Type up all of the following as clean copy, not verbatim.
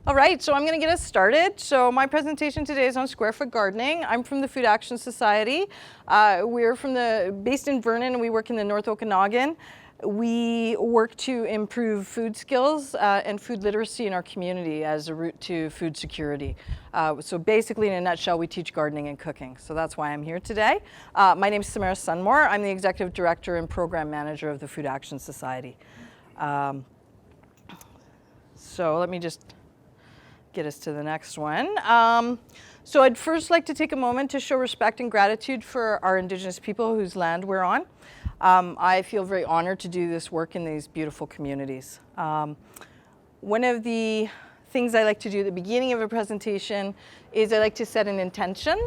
All right, so I'm going to get us started. So my presentation today is on square foot gardening. I'm from the Food Action Society. We're based in Vernon, and we work in the North Okanagan. We work to improve food skills and food literacy in our community as a route to food security. So basically, in a nutshell, we teach gardening and cooking. So that's why I'm here today. My name is Samara Sonmor. I'm the Executive Director and Program Manager of the Food Action Society. So let me just get us to the next one. So I'd first like to take a moment to show respect and gratitude for our Indigenous people whose land we're on. I feel very honored to do this work in these beautiful communities. One of the things I like to do at the beginning of a presentation is I like to set an intention.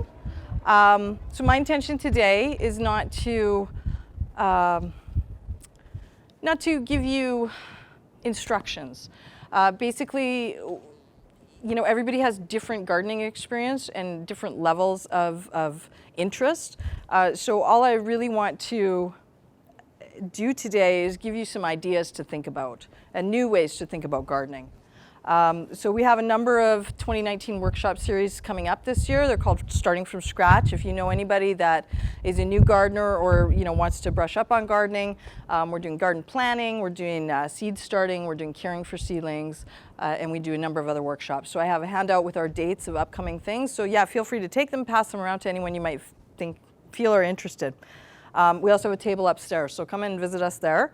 So my intention today is not to give you instructions. Basically, everybody has different gardening experience and different levels of interest. So all I really want to do today is give you some ideas to think about and new ways to think about gardening. So we have a number of 2019 workshop series coming up this year. They're called Starting from Scratch. If you know anybody that is a new gardener or wants to brush up on gardening, we're doing garden planning, we're doing seed starting, we're doing caring for seedlings, and we do a number of other workshops. So I have a handout with our dates of upcoming things. So yeah, feel free to take them, pass them around to anyone you might feel are interested. We also have a table upstairs, so come in and visit us there.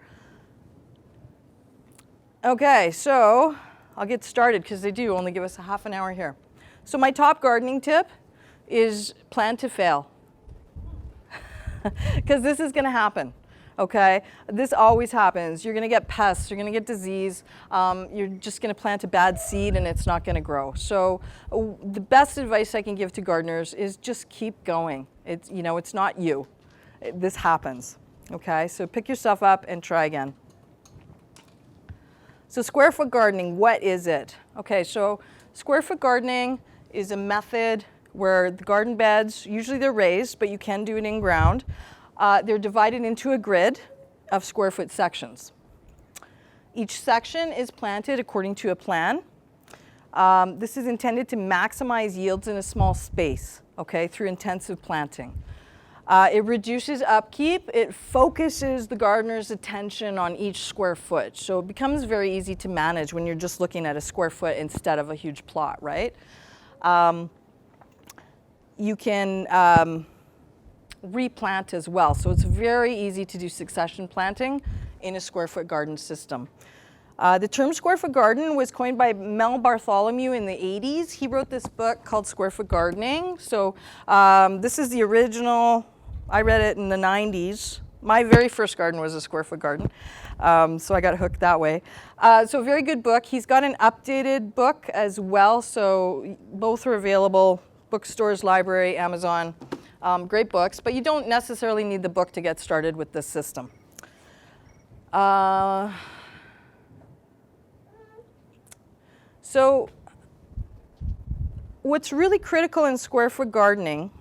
Okay, so I'll get started because they do only give us a half an hour here. So my top gardening tip is plan to fail. Because this is going to happen, okay? This always happens. You're going to get pests, you're going to get disease, you're just going to plant a bad seed and it's not going to grow. So the best advice I can give to gardeners is just keep going. It's not you. This happens, okay? So pick yourself up and try again. So square foot gardening, what is it? Okay, so square foot gardening is a method where the garden beds, usually they're raised, but you can do it in ground. They're divided into a grid of square foot sections. Each section is planted according to a plan. This is intended to maximize yields in a small space, okay, through intensive planting. It reduces upkeep. It focuses the gardener's attention on each square foot. So it becomes very easy to manage when you're just looking at a square foot instead of a huge plot, right? You can replant as well. So it's very easy to do succession planting in a square foot garden system. The term square foot garden was coined by Mel Bartholomew in the 80s. He wrote this book called Square Foot Gardening. So this is the original. I read it in the 90s. My very first garden was a square foot garden, so I got hooked that way. So very good book. He's got an updated book as well, so both are available, bookstores, library, Amazon. Great books, but you don't necessarily need the book to get started with this system. So what's really critical in square foot gardening,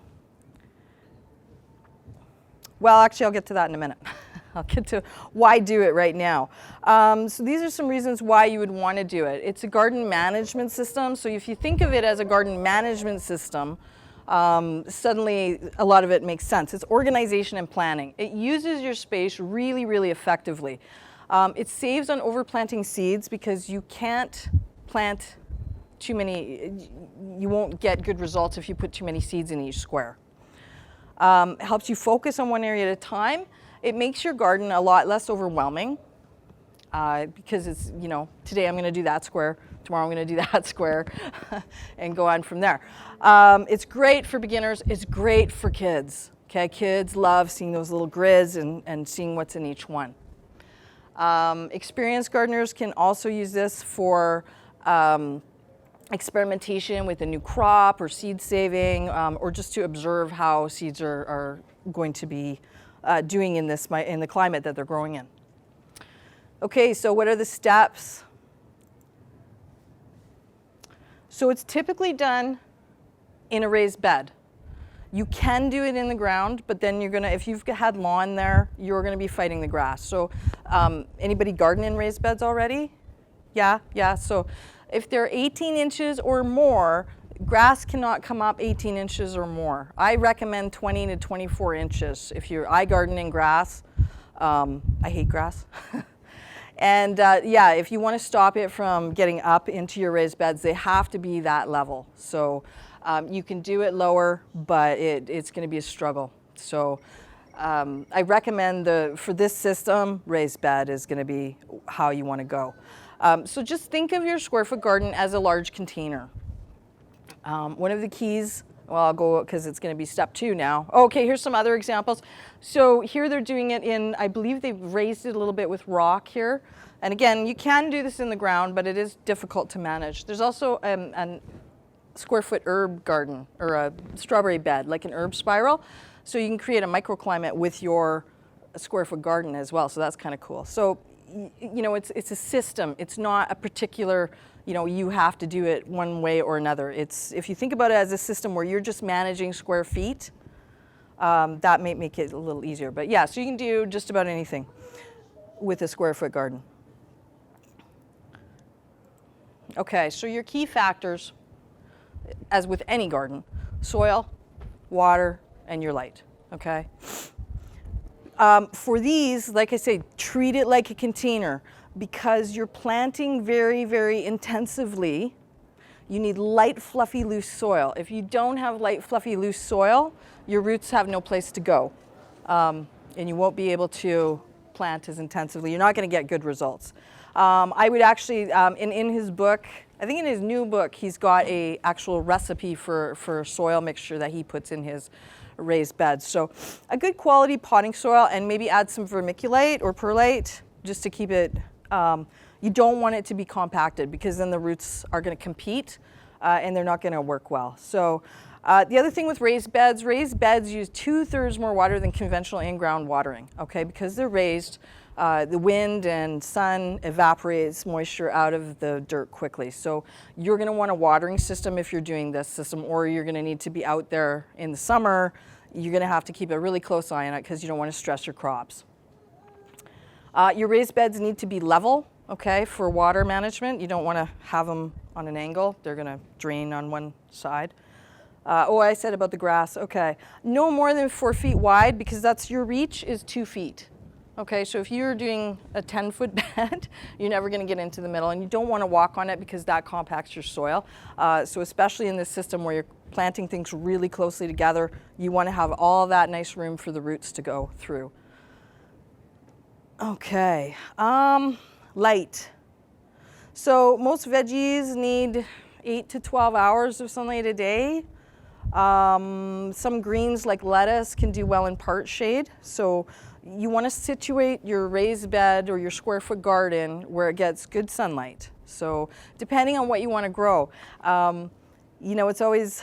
well, actually, I'll get to that in a minute. I'll get to why do it right now. So these are some reasons why you would want to do it. It's a garden management system. So if you think of it as a garden management system, suddenly a lot of it makes sense. It's organization and planning. It uses your space really, really effectively. It saves on overplanting seeds because you can't plant too many, you won't get good results if you put too many seeds in each square. Helps you focus on one area at a time. It makes your garden a lot less overwhelming because it's, today I'm going to do that square, tomorrow I'm going to do that square, and go on from there. It's great for beginners. It's great for kids. Okay, kids love seeing those little grids and seeing what's in each one. Experienced gardeners can also use this for experimentation with a new crop or seed saving, or just to observe how seeds are going to be doing in the climate that they're growing in. Okay, so what are the steps? So it's typically done in a raised bed. You can do it in the ground, but then if you've had lawn there, you're gonna be fighting the grass. So anybody garden in raised beds already? Yeah, so If they're 18 inches or more, grass cannot come up 18 inches or more. I recommend 20 to 24 inches if I garden in grass. I hate grass. And yeah, if you want to stop it from getting up into your raised beds, they have to be that level. So you can do it lower, but it's going to be a struggle. So I recommend for this system, raised bed is going to be how you want to go. So just think of your square foot garden as a large container. One of the keys, well, I'll go because it's going to be step 2 now. Okay, here's some other examples. So here they're doing it in, I believe they've raised it a little bit with rock here. And again, you can do this in the ground, but it is difficult to manage. There's also a square foot herb garden or a strawberry bed, like an herb spiral. So you can create a microclimate with your square foot garden as well. So that's kind of cool. So, you know, it's a system. It's not a particular, you know, you have to do it one way or another. If you think about it as a system where you're just managing square feet, that may make it a little easier. But yeah, so you can do just about anything with a square foot garden. Okay, so your key factors, as with any garden, soil, water, and your light, okay? For these, like I say, treat it like a container because you're planting very, very intensively. You need light, fluffy, loose soil. If you don't have light, fluffy, loose soil, your roots have no place to go. And you won't be able to plant as intensively. You're not going to get good results. I would actually, in his book, I think in his new book, he's got a actual recipe for soil mixture that he puts in his raised beds. So a good quality potting soil and maybe add some vermiculite or perlite just to keep it, you don't want it to be compacted because then the roots are going to compete and they're not going to work well. So the other thing with raised beds use 2/3 more water than conventional in-ground watering, okay? Because they're raised, the wind and sun evaporates moisture out of the dirt quickly. So you're going to want a watering system if you're doing this system, or you're going to need to be out there in the summer. You're going to have to keep a really close eye on it because you don't want to stress your crops. Your raised beds need to be level, okay, for water management. You don't want to have them on an angle. They're going to drain on one side. I said about the grass, okay. No more than 4 feet wide because that's your reach is 2 feet. Okay, so if you're doing a 10-foot bed, you're never going to get into the middle, and you don't want to walk on it because that compacts your soil. So especially in this system where you're planting things really closely together, you want to have all that nice room for the roots to go through. Okay, light. So most veggies need 8 to 12 hours of sunlight a day. Some greens like lettuce can do well in part shade. So you want to situate your raised bed or your square foot garden where it gets good sunlight. So depending on what you want to grow, you know, it's always,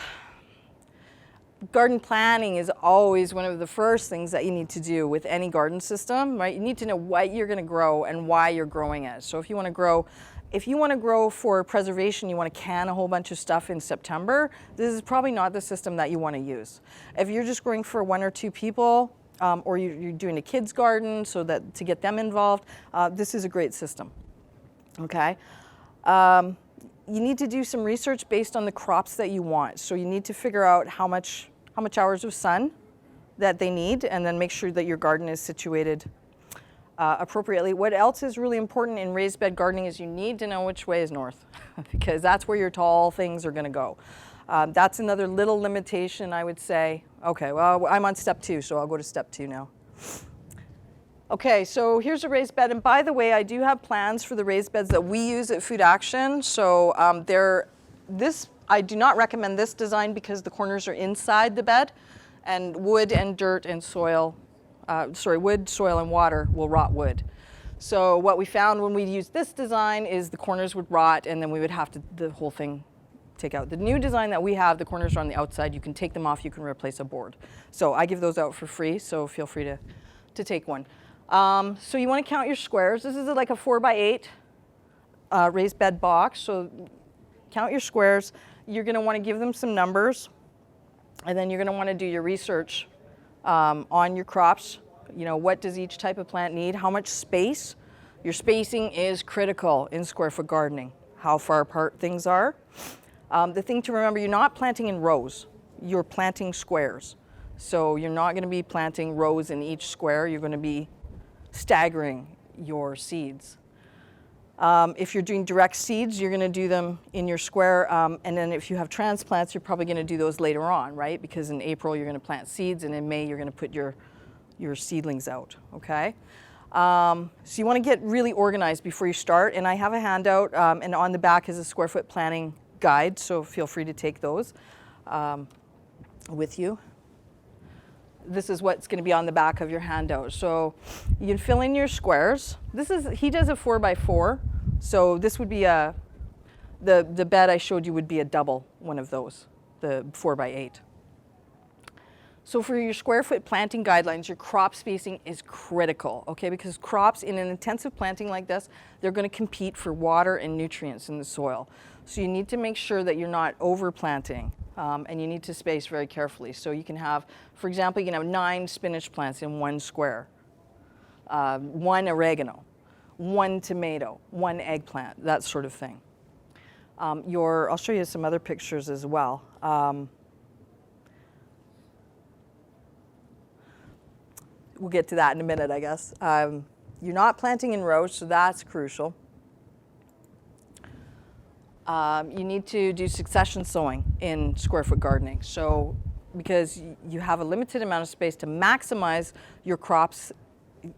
garden planning is always one of the first things that you need to do with any garden system, right? You need to know what you're going to grow and why you're growing it. So if you want to grow for preservation, you want to can a whole bunch of stuff in September, this is probably not the system that you want to use. If you're just growing for 1 or 2 people, or you're doing a kid's garden so that to get them involved, this is a great system, okay? You need to do some research based on the crops that you want. So you need to figure out how much hours of sun that they need, and then make sure that your garden is situated appropriately. What else is really important in raised bed gardening is you need to know which way is north because that's where your tall things are going to go. That's another little limitation, I would say. Okay, well, I'm on step 2, so I'll go to step 2 now. Okay, so here's a raised bed, and by the way, I do have plans for the raised beds that we use at Food Action. So I do not recommend this design because the corners are inside the bed, and wood and dirt and soil, wood, soil, and water will rot wood. So what we found when we used this design is the corners would rot, and then we would have to, the whole thing, take out. The new design that we have, the corners are on the outside. You can take them off, you can replace a board. So I give those out for free, so feel free to take one. So you want to count your squares. This is like a 4x8 raised bed box, so count your squares. You're going to want to give them some numbers, and then you're going to want to do your research on your crops. You know, what does each type of plant need? How much space? Your spacing is critical in square foot gardening. how far apart things are. The thing to remember, you're not planting in rows, you're planting squares. So you're not going to be planting rows in each square, you're going to be staggering your seeds. If you're doing direct seeds, you're going to do them in your square, and then if you have transplants, you're probably going to do those later on, right? Because in April you're going to plant seeds, and in May you're going to put your seedlings out, okay? So you want to get really organized before you start, and I have a handout, and on the back is a square foot planning guide, so feel free to take those with you. This is what's going to be on the back of your handout. So you can fill in your squares. He does a 4x4, so this would be the bed I showed you would be a double one of those, the 4x8. So for your square foot planting guidelines, your crop spacing is critical, okay? Because crops in an intensive planting like this, they're going to compete for water and nutrients in the soil. So you need to make sure that you're not overplanting. And you need to space very carefully. So you can have, for example, you can have 9 spinach plants in one square, 1 oregano, 1 tomato, 1 eggplant, that sort of thing. I'll show you some other pictures as well. We'll get to that in a minute, I guess. You're not planting in rows, so that's crucial. You need to do succession sowing in square foot gardening. So because you have a limited amount of space to maximize your crop's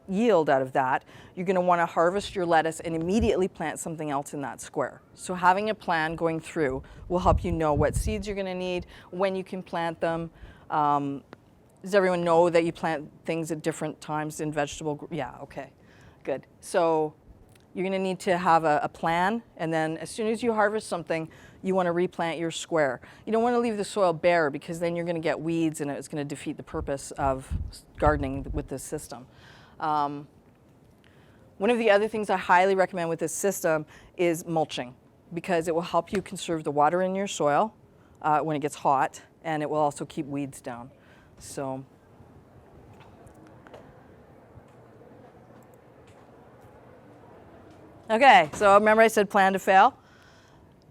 yield out of that, you're going to want to harvest your lettuce and immediately plant something else in that square. So having a plan going through will help you know what seeds you're going to need, when you can plant them. Does everyone know that you plant things at different times in vegetable? Yeah, okay, good. So you're going to need to have a plan, and then as soon as you harvest something, you want to replant your square. You don't want to leave the soil bare, because then you're going to get weeds and it's going to defeat the purpose of gardening with this system. One of the other things I highly recommend with this system is mulching, because it will help you conserve the water in your soil when it gets hot, and it will also keep weeds down. So okay, so remember I said plan to fail?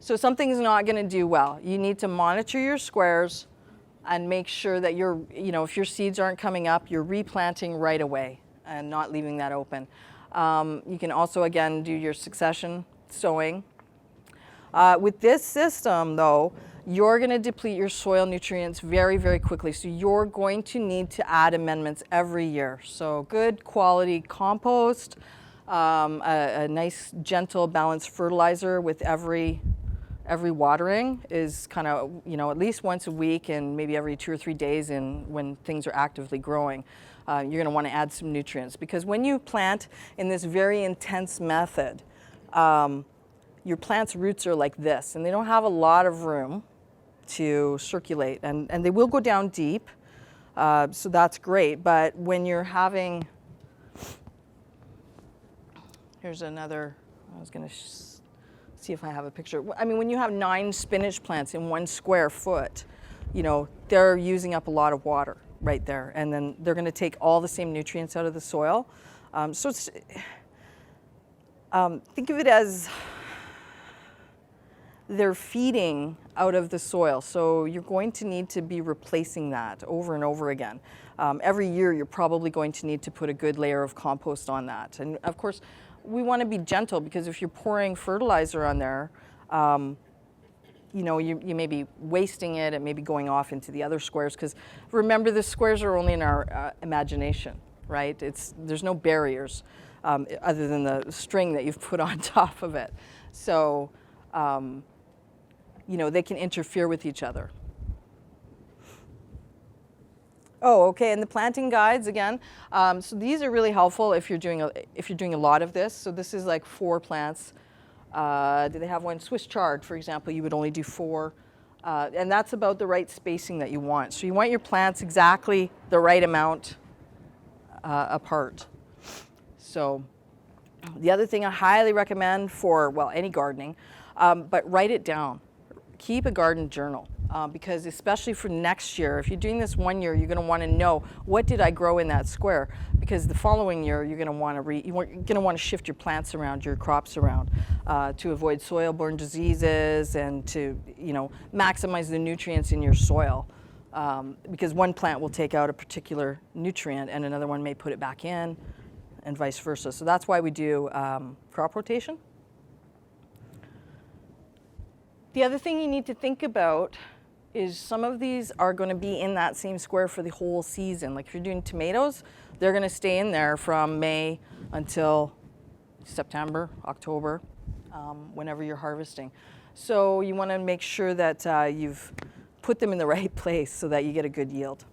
So something's not going to do well. You need to monitor your squares and make sure that if your seeds aren't coming up, you're replanting right away and not leaving that open. You can also, again, do your succession sowing. With this system, though, you're going to deplete your soil nutrients very, very quickly. So you're going to need to add amendments every year. So good quality compost, a nice, gentle, balanced fertilizer with every watering is kind of, at least once a week, and maybe every 2 or 3 days when things are actively growing. You're going to want to add some nutrients, because when you plant in this very intense method, your plant's roots are like this, and they don't have a lot of room to circulate, and they will go down deep, so that's great. But when you're having, here's another, I was going to see if I have a picture. I mean, when you have 9 spinach plants in 1 square foot, they're using up a lot of water right there, and then they're going to take all the same nutrients out of the soil. So it's, think of it as they're feeding out of the soil, so you're going to need to be replacing that over and over again. Every year you're probably going to need to put a good layer of compost on that. And of course, we want to be gentle, because if you're pouring fertilizer on there, you may be wasting it, and maybe going off into the other squares, because remember, the squares are only in our imagination, right? There's no barriers other than the string that you've put on top of it. So they can interfere with each other. Oh, okay, and the planting guides again. So these are really helpful if you're doing a lot of this. So this is like 4 plants. Do they have one? Swiss chard, for example, you would only do 4. And that's about the right spacing that you want. So you want your plants exactly the right amount apart. So the other thing I highly recommend for, any gardening, but write it down. Keep a garden journal. because especially for next year, if you're doing this one year, you're going to want to know, what did I grow in that square? Because the following year, you're going to want to shift your plants around, your crops around, to avoid soil-borne diseases and to, maximize the nutrients in your soil. Because one plant will take out a particular nutrient and another one may put it back in, and vice versa. So that's why we do crop rotation. The other thing you need to think about is some of these are going to be in that same square for the whole season. Like if you're doing tomatoes, they're going to stay in there from May until September, October, whenever you're harvesting. So you want to make sure that you've put them in the right place so that you get a good yield.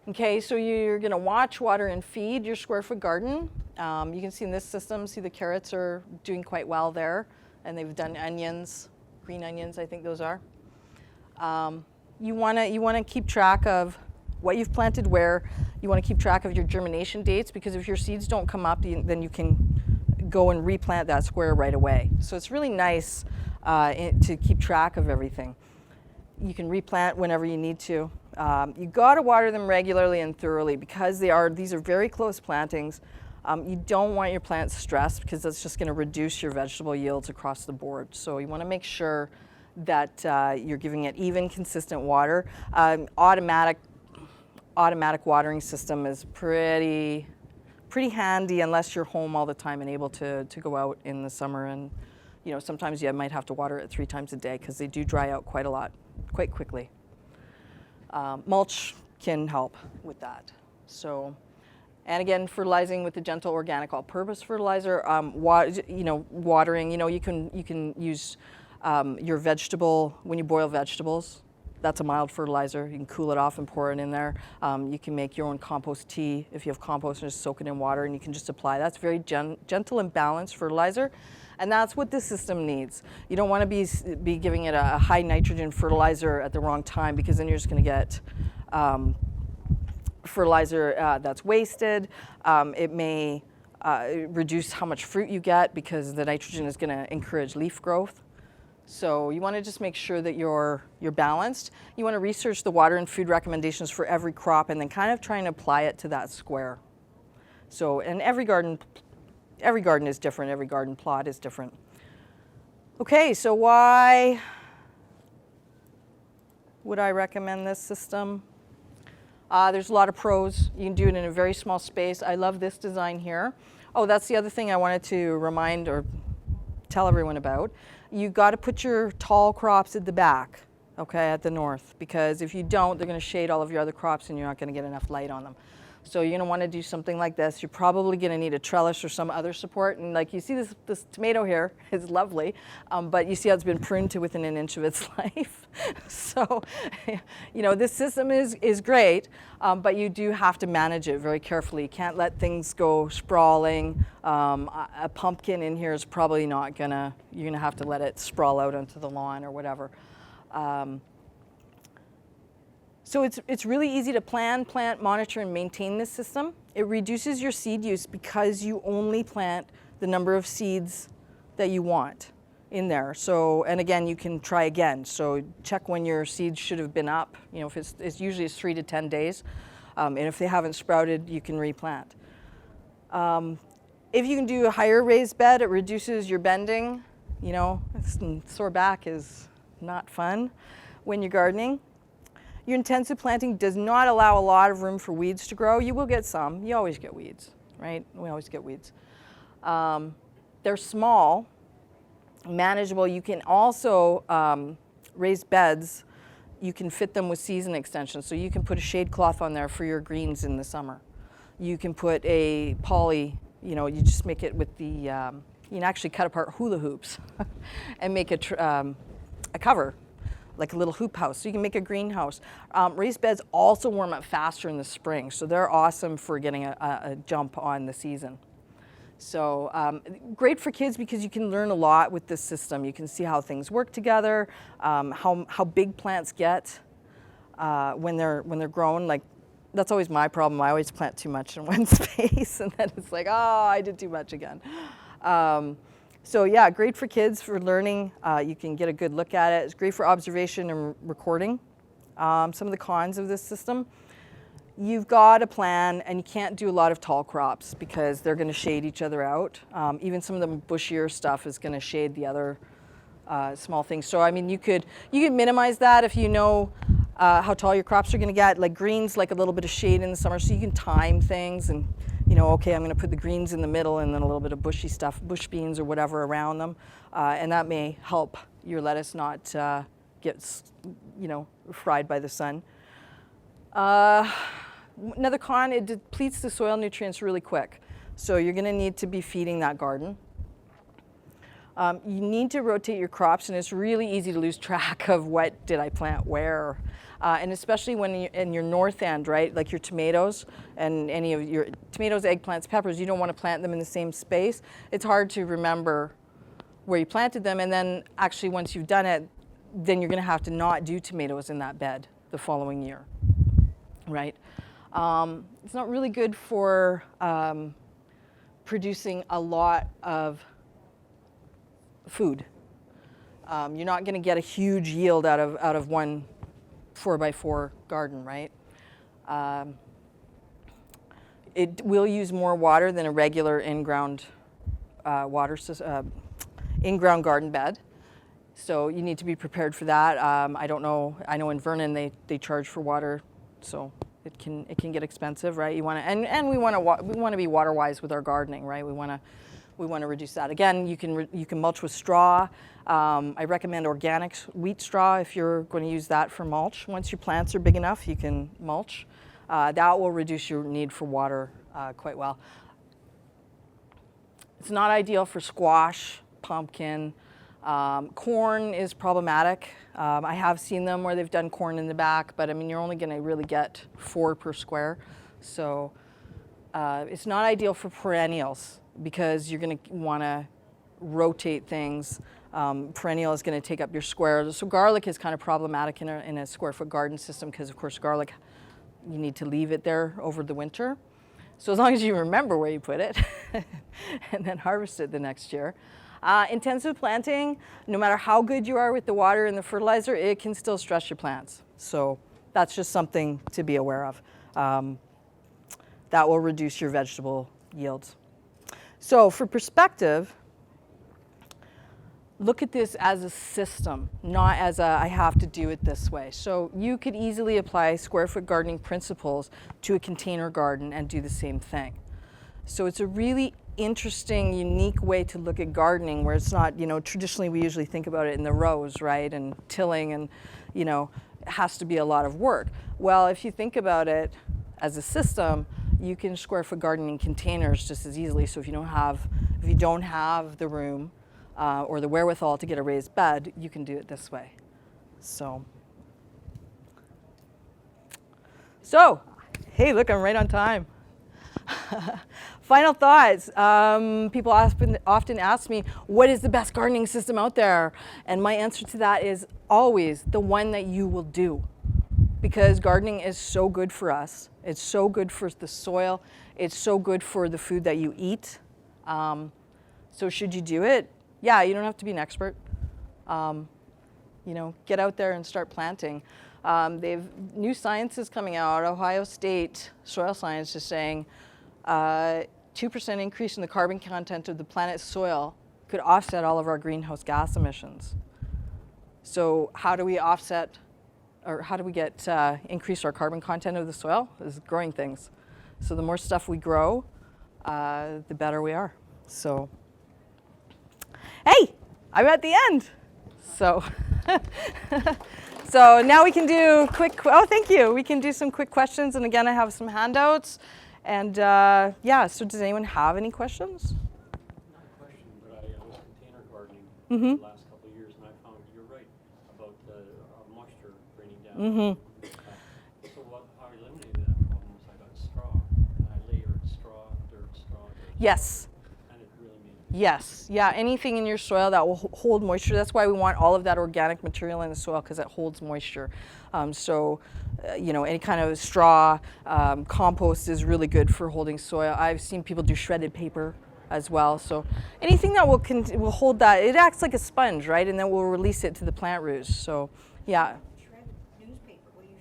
Okay, so you're going to watch, water, and feed your square foot garden. You can see in this system, see the carrots are doing quite well there, and they've done onions, green onions, I think those are. You want to keep track of what you've planted where. You want to keep track of your germination dates, because if your seeds don't come up, then you can go and replant that square right away. So it's really nice to keep track of everything. You can replant whenever you need to. You got to water them regularly and thoroughly, because these are very close plantings. You don't want your plants stressed, because that's just going to reduce your vegetable yields across the board. So you want to make sure that you're giving it even, consistent water. Automatic watering system is pretty handy unless you're home all the time and able to go out in the summer. And sometimes you might have to water it 3 times a day, because they do dry out quite quickly. Mulch can help with that. So, and again, fertilizing with the gentle organic all-purpose fertilizer. Watering. You can use your vegetable when you boil vegetables. That's a mild fertilizer. You can cool it off and pour it in there. You can make your own compost tea if you have compost, and just soak it in water, and you can just apply. That's very gentle and balanced fertilizer. And that's what this system needs. You don't want to be giving it a high nitrogen fertilizer at the wrong time, because then you're just going to get fertilizer that's wasted. It may reduce how much fruit you get, because the nitrogen is going to encourage leaf growth. So you want to just make sure that you're balanced. You want to research the water and food recommendations for every crop, and then kind of try and apply it to that square. So, and every garden is different, every garden plot is different. Okay, so why would I recommend this system? There's a lot of pros. You can do it in a very small space. I love this design here. Oh, that's the other thing I wanted to remind or tell everyone about. You got to put your tall crops at the back, okay, at the north, because if you don't, they're going to shade all of your other crops and you're not going to get enough light on them. So you're going to want to do something like this. You're probably going to need a trellis or some other support. And like you see this tomato here is lovely, but you see how it's been pruned to within an inch of its life. So, this system is great, but you do have to manage it very carefully. You can't let things go sprawling. A pumpkin in here is probably not going to, you're going to have to let it sprawl out onto the lawn or whatever. So it's really easy to plan, plant, monitor, and maintain this system. It reduces your seed use because you only plant the number of seeds that you want in there. So, and again, you can try again. So check when your seeds should have been up. If it's usually 3 to 10 days. And if they haven't sprouted, you can replant. If you can do a higher raised bed, it reduces your bending. Sore back is not fun when you're gardening. Your intensive planting does not allow a lot of room for weeds to grow. You will get some. You always get weeds, right? We always get weeds. They're small, manageable. You can also raise beds. You can fit them with season extensions. So you can put a shade cloth on there for your greens in the summer. You can put a poly, you just make it with the, you can actually cut apart hula hoops and make a cover, like a little hoop house. So you can make a greenhouse. Raised beds also warm up faster in the spring, so they're awesome for getting a jump on the season. So great for kids because you can learn a lot with this system. You can see how things work together, how big plants get when they're grown. Like, that's always my problem. I always plant too much in one space, and then it's like, oh, I did too much again. So yeah, great for kids for learning. You can get a good look at it. It's great for observation and recording. Some of the cons of this system: you've got a plan and you can't do a lot of tall crops because they're going to shade each other out. Even some of the bushier stuff is going to shade the other small things. So I mean, you could minimize that if you know how tall your crops are going to get. Like greens, like a little bit of shade in the summer, so you can time things and, you know, okay, I'm going to put the greens in the middle and then a little bit of bushy stuff, bush beans or whatever around them, and that may help your lettuce not get, you know, fried by the sun. Another con, it depletes the soil nutrients really quick, so you're going to need to be feeding that garden. You need to rotate your crops, and it's really easy to lose track of what did I plant where. And especially when you're in your north end, right? Like your tomatoes and any of your tomatoes, eggplants, peppers, you don't want to plant them in the same space. It's hard to remember where you planted them, and then actually once you've done it, then you're going to have to not do tomatoes in that bed the following year, right? It's not really good for producing a lot of food. You're not going to get a huge yield out of one 4x4 garden, right? It will use more water than a regular in-ground in-ground garden bed, so you need to be prepared for that. I don't know. I know in Vernon they charge for water, so it can get expensive, right? You want to and we want to be water wise with our gardening, right? We want to reduce that. Again, you can mulch with straw. I recommend organic wheat straw if you're going to use that for mulch. Once your plants are big enough, you can mulch. That will reduce your need for water quite well. It's not ideal for squash, pumpkin. Corn is problematic. I have seen them where they've done corn in the back, but I mean, you're only going to really get 4 per square. So it's not ideal for perennials, because you're going to want to rotate things. Perennial is going to take up your square. So garlic is kind of problematic in a square foot garden system, because of course garlic, you need to leave it there over the winter. So as long as you remember where you put it and then harvest it the next year. Intensive planting, no matter how good you are with the water and the fertilizer, it can still stress your plants. So that's just something to be aware of. That will reduce your vegetable yields. So for perspective, look at this as a system, not as I have to do it this way. So you could easily apply square foot gardening principles to a container garden and do the same thing. So it's a really interesting, unique way to look at gardening, where it's not, you know, traditionally we usually think about it in the rows, right, and tilling, and, you know, it has to be a lot of work. Well, if you think about it as a system, you can square foot garden in containers just as easily. So if you don't have the room or the wherewithal to get a raised bed, you can do it this way. So hey, look, I'm right on time. Final thoughts. People often ask me, what is the best gardening system out there? And my answer to that is always the one that you will do. Because gardening is so good for us. It's so good for the soil. It's so good for the food that you eat. So should you do it? Yeah, you don't have to be an expert. You know, get out there and start planting. They've new science is coming out. Ohio State soil science is saying 2% increase in the carbon content of the planet's soil could offset all of our greenhouse gas emissions. So how do we offset, or how do we get increase our carbon content of the soil? Is growing things. So the more stuff we grow, the better we are. So, hey, I'm at the end. So, so now we can do thank you. We can do some quick questions. And again, I have some handouts. And yeah, so does anyone have any questions? Not a question, but I was container gardening the last couple of years, and I found you're right about the moisture draining down. So how I eliminated that problem was I got straw, and I layered straw, dirt. Yes. And it really made Yes, yeah, anything in your soil that will hold moisture. That's why we want all of that organic material in the soil, because it holds moisture. You know, any kind of straw, compost is really good for holding soil. I've seen people do shredded paper as well. So anything that will hold that, it acts like a sponge, right? And then we'll release it to the plant roots. So yeah. Shredded newspaper, will you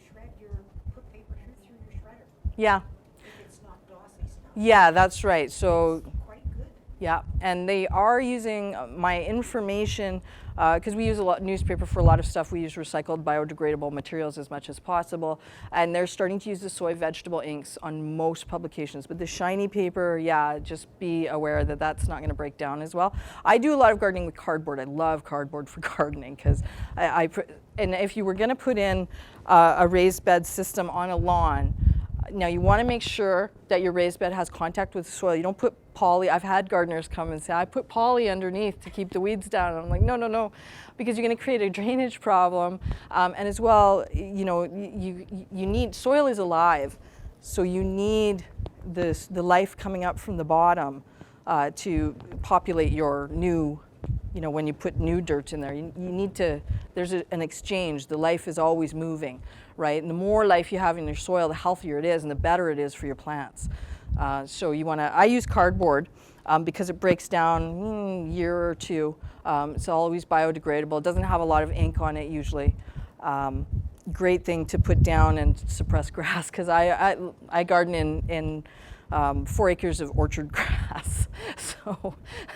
put paper through your shredder Yeah. if it's not glossy stuff? Yeah, that's right. So Quite good. yeah, and they are using my information, because we use a lot newspaper for a lot of stuff. We use recycled biodegradable materials as much as possible, and they're starting to use the soy vegetable inks on most publications. But the shiny paper, yeah, just be aware that that's not going to break down as well. I do a lot of gardening with cardboard. I love cardboard for gardening because and if you were going to put in a raised bed system on a lawn, now you want to make sure that your raised bed has contact with the soil. You don't put poly. I've had gardeners come and say, I put poly underneath to keep the weeds down. And I'm like, no, no, no, because you're going to create a drainage problem. And as well, you know, you need, soil is alive. So you need the life coming up from the bottom to populate your new, you know, when you put new dirt in there. You need to, there's an exchange. The life is always moving, right? And the more life you have in your soil, the healthier it is and the better it is for your plants. So you want to, I use cardboard because it breaks down year or two. It's always biodegradable. It doesn't have a lot of ink on it usually. Great thing to put down and suppress grass, because I garden in 4 acres of orchard grass. So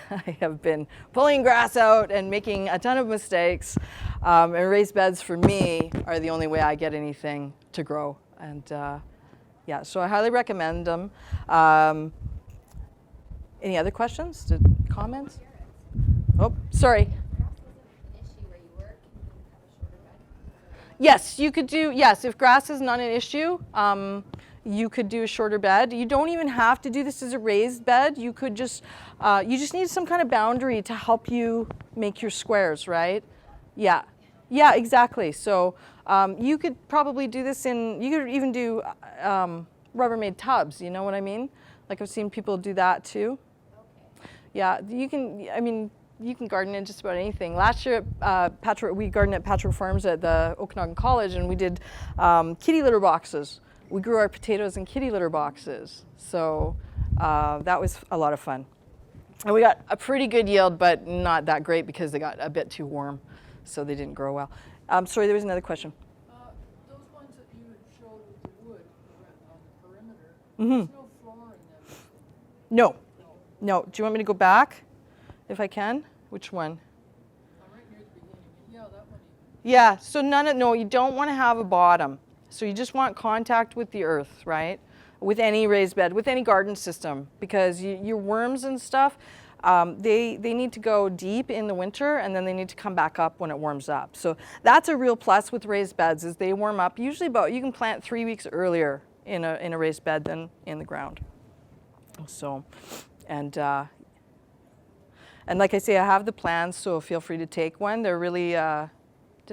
I have been pulling grass out and making a ton of mistakes. And raised beds for me are the only way I get anything to grow. And yeah, so I highly recommend them. Any other questions, comments? Oh, sorry. Yes, you could do, yes, if grass is not an issue, you could do a shorter bed. You don't even have to do this as a raised bed. You could just, you just need some kind of boundary to help you make your squares, right? Yeah, yeah, exactly. So you could probably do this in, you could even do Rubbermaid tubs, you know what I mean? Like I've seen people do that too. Okay. Yeah, you can, I mean, you can garden in just about anything. Last year at we gardened at Patchwork Farms at the Okanagan College, and we did kitty litter boxes. We grew our potatoes in kitty litter boxes. So that was a lot of fun. And we got a pretty good yield, but not that great because they got a bit too warm, so they didn't grow well. Sorry, there was another question. Those ones that you had showed with the wood on the perimeter, Mm-hmm. there's no floor in them. No, no. Do you want me to go back, if I can? Which one? Right near the beginning. Yeah, that one. Yeah, so no, you don't want to have a bottom. So you just want contact with the earth, right? With any raised bed, with any garden system, because your worms and stuff, they need to go deep in the winter, and then they need to come back up when it warms up. So that's a real plus with raised beds, is they warm up usually about, you can plant 3 weeks earlier in a raised bed than in the ground. So, and like I say, I have the plans, so feel free to take one. They're really, did I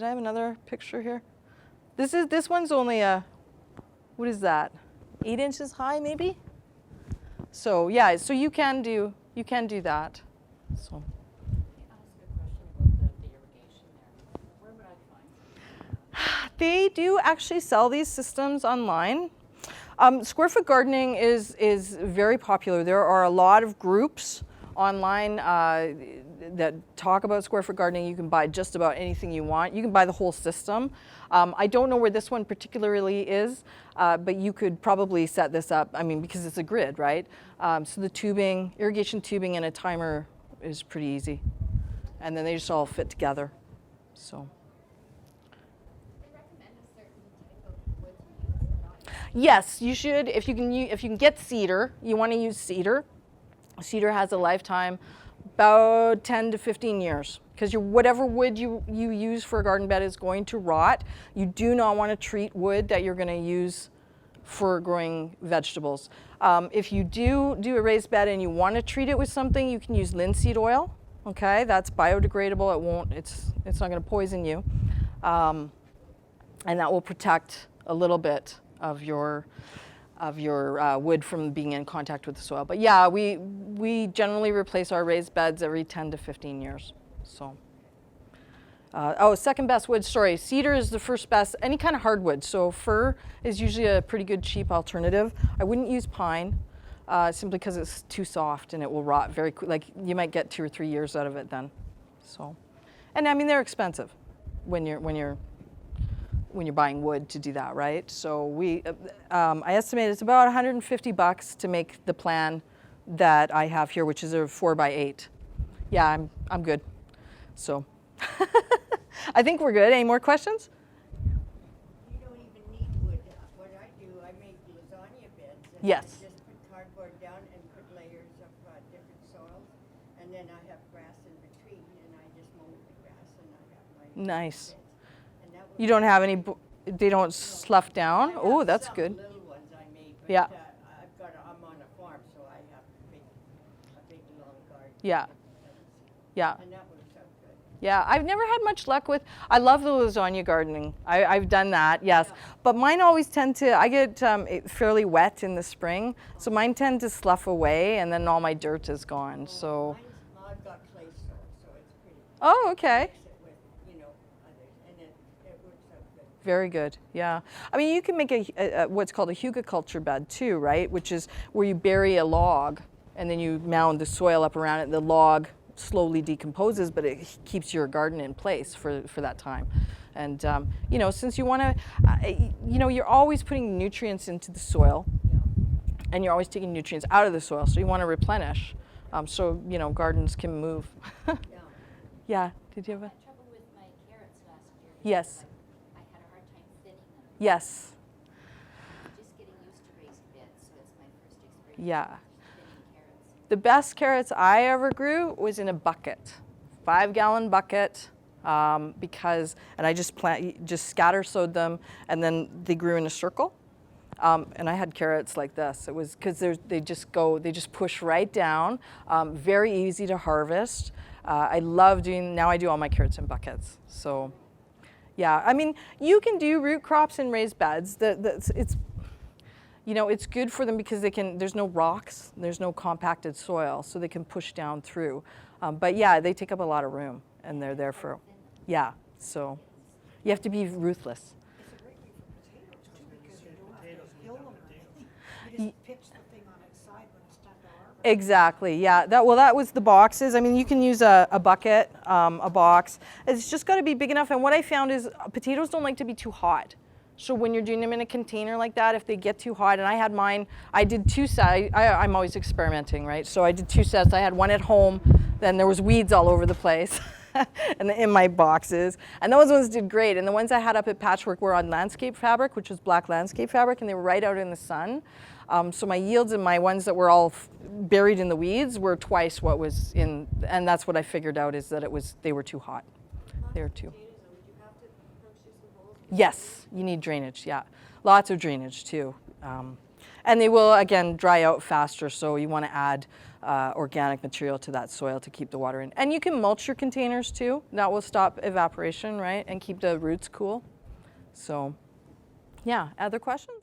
have another picture here? This one's only what is that? 8 inches high, maybe? So yeah, so you can do that. So. They do actually sell these systems online. Square foot gardening is very popular. There are a lot of groups online that talk about square foot gardening. You can buy just about anything you want. You can buy the whole system. I don't know where this one particularly is, but you could probably set this up, I mean, because it's a grid, right? So the tubing, irrigation tubing and a timer is pretty easy. And then they just all fit together, so. Yes, you should. If you can get cedar, you want to use cedar. Cedar has a lifetime about 10 to 15 years, because whatever wood you use for a garden bed is going to rot. You do not want to treat wood that you're going to use for growing vegetables. If you do a raised bed and you want to treat it with something, you can use linseed oil. Okay, that's biodegradable. It won't. It's not going to poison you, and that will protect a little bit of your wood from being in contact with the soil. But yeah, we generally replace our raised beds every 10 to 15 years. So, second best wood, sorry, cedar is the first best, any kind of hardwood. So fir is usually a pretty good cheap alternative. I wouldn't use pine. simply because it's too soft and it will rot very quick. Like you might get 2 or 3 years out of it then. So, and I mean they're expensive when you're buying wood to do that, right? So I estimate it's about $150 to make the plan that I have here, which is a 4x8. Yeah, I'm good. So I think we're good. Any more questions? You don't even need wood. What I do, I make lasagna beds. And Yes. I just put cardboard down and put layers of different soils. And then I have grass in between, and I just mow the grass, and I have my Nice. beds. And that You was- don't have any, they don't slough down? I have Oh, that's some good. little ones I made, but Yeah. I'm on a farm, so I have a big long garden. Yeah. Yeah. And that works out good. Yeah, I've never had much luck with, I love the lasagna gardening. I've done that, yes. But mine always tend to, I get fairly wet in the spring, so mine tend to slough away and then all my dirt is gone, so. I've got clay soil, so it's pretty. Oh, okay. Mix it with, others, and it works out good. Very good, yeah. I mean, you can make a what's called a hugelkultur bed too, right? Which is where you bury a log and then you mound the soil up around it. The log slowly decomposes, but it keeps your garden in place for that time. And, since you want to, you're always putting nutrients into the soil and you're always taking nutrients out of the soil, so you want to replenish. Gardens can move. Yeah. Yeah, did you have a? I had trouble with my carrots last year. Yes. I had a hard time thinning them. Yes. I'm just getting used to raised beds, so it's my first experience Yeah. thinning carrots. The best carrots I ever grew was in a bucket, 5-gallon bucket, and I just scatter sowed them, and then they grew in a circle. And I had carrots like this. It was because they just push right down, very easy to harvest. I do all my carrots in buckets. So, yeah, I mean, you can do root crops in raised beds. It's good for them because there's no rocks, there's no compacted soil, so they can push down through. But yeah, they take up a lot of room and they're there so you have to be ruthless. It's a great way for potatoes too, because you don't have to hill them or anything. You just pitch the thing on its side when it's time to harvest. Exactly, yeah. That was the boxes. I mean, you can use a bucket, a box. It's just got to be big enough. And what I found is potatoes don't like to be too hot. So when you're doing them in a container like that, if they get too hot, and I had mine, I did 2 sets. I'm always experimenting, right? So I did 2 sets. I had one at home, then there was weeds all over the place and in my boxes. And those ones did great. And the ones I had up at Patchwork were on landscape fabric, which was black landscape fabric, and they were right out in the sun. So my yields in my ones that were all buried in the weeds were twice what was in, and that's what I figured out is that they were too hot. They were too. Yes, you need drainage, yeah. Lots of drainage too. And they will, again, dry out faster, so you want to add organic material to that soil to keep the water in. And you can mulch your containers too. That will stop evaporation, right, and keep the roots cool. So, yeah, other questions?